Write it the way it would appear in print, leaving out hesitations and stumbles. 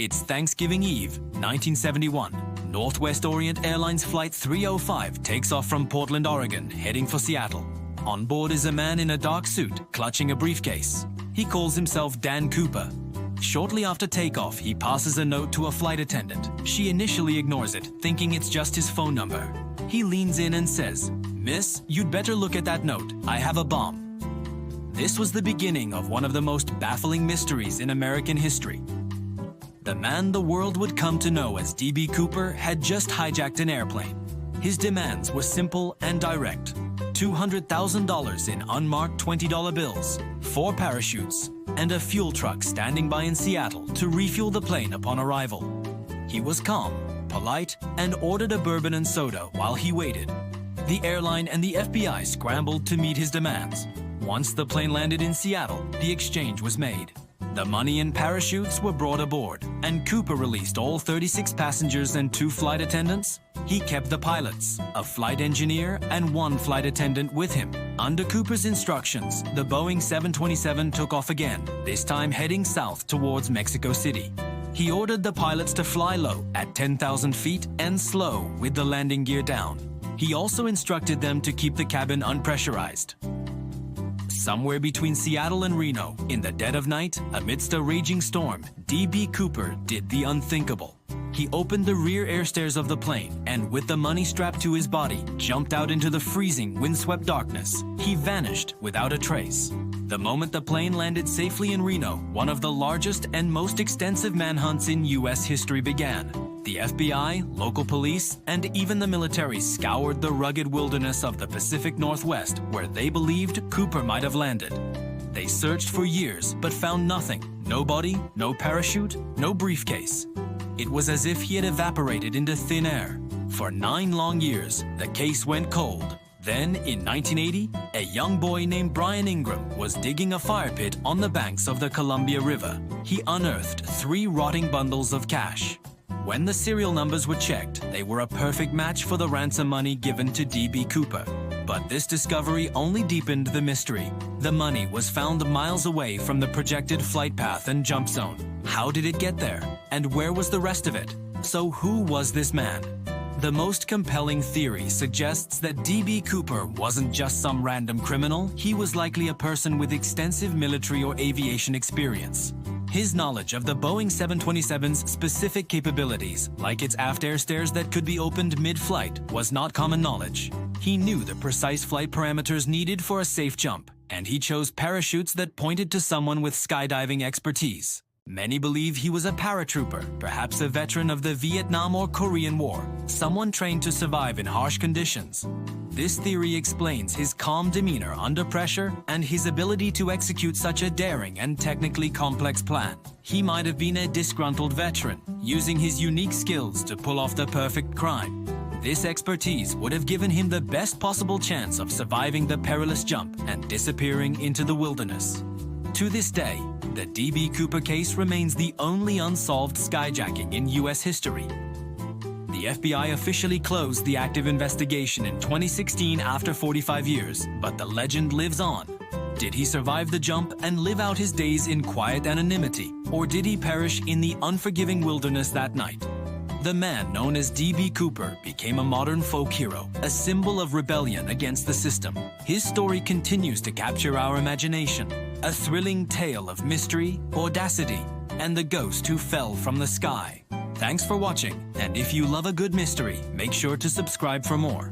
It's Thanksgiving Eve, 1971. Northwest Orient Airlines Flight 305 takes off from Portland, Oregon, heading for Seattle. On board is a man in a dark suit, clutching a briefcase. He calls himself Dan Cooper. Shortly after takeoff, he passes a note to a flight attendant. She initially ignores it, thinking it's just his phone number. He leans in and says, "Miss, you'd better look at that note. I have a bomb." This was the beginning of one of the most baffling mysteries in American history. The man the world would come to know as D.B. Cooper had just hijacked an airplane. His demands were simple and direct. $200,000 in unmarked $20 bills, 4 parachutes, and a fuel truck standing by in Seattle to refuel the plane upon arrival. He was calm, polite, and ordered a bourbon and soda while he waited. The airline and the FBI scrambled to meet his demands. Once the plane landed in Seattle, the exchange was made. The money and parachutes were brought aboard, and Cooper released all 36 passengers and 2 flight attendants. He kept the pilots, a flight engineer, and 1 flight attendant with him. Under Cooper's instructions, the Boeing 727 took off again, this time heading south towards Mexico City. He ordered the pilots to fly low at 10,000 feet and slow with the landing gear down. He also instructed them to keep the cabin unpressurized. Somewhere between Seattle and Reno, in the dead of night, amidst a raging storm, D.B. Cooper did the unthinkable. He opened the rear air stairs of the plane and, with the money strapped to his body, jumped out into the freezing, windswept darkness. He vanished without a trace. The moment the plane landed safely in Reno, one of the largest and most extensive manhunts in U.S. history began. The FBI, local police, and even the military scoured the rugged wilderness of the Pacific Northwest where they believed Cooper might have landed. They searched for years but found nothing. No body, no parachute, no briefcase. It was as if he had evaporated into thin air. For 9 long years, the case went cold. Then, in 1980, a young boy named Brian Ingram was digging a fire pit on the banks of the Columbia River. He unearthed 3 rotting bundles of cash. When the serial numbers were checked, they were a perfect match for the ransom money given to D.B. Cooper. But this discovery only deepened the mystery. The money was found miles away from the projected flight path and jump zone. How did it get there? And where was the rest of it? So who was this man? The most compelling theory suggests that D.B. Cooper wasn't just some random criminal. He was likely a person with extensive military or aviation experience. His knowledge of the Boeing 727's specific capabilities, like its aft air stairs that could be opened mid-flight, was not common knowledge. He knew the precise flight parameters needed for a safe jump, and he chose parachutes that pointed to someone with skydiving expertise. Many believe he was a paratrooper, perhaps a veteran of the Vietnam or Korean War, someone trained to survive in harsh conditions. This theory explains his calm demeanor under pressure and his ability to execute such a daring and technically complex plan. He might have been a disgruntled veteran, using his unique skills to pull off the perfect crime. This expertise would have given him the best possible chance of surviving the perilous jump and disappearing into the wilderness. To this day, the D.B. Cooper case remains the only unsolved skyjacking in U.S. history. The FBI officially closed the active investigation in 2016 after 45 years, but the legend lives on. Did he survive the jump and live out his days in quiet anonymity, or did he perish in the unforgiving wilderness that night? The man known as D.B. Cooper became a modern folk hero, a symbol of rebellion against the system. His story continues to capture our imagination, a thrilling tale of mystery, audacity, and the ghost who fell from the sky. Thanks for watching, and if you love a good mystery, make sure to subscribe for more.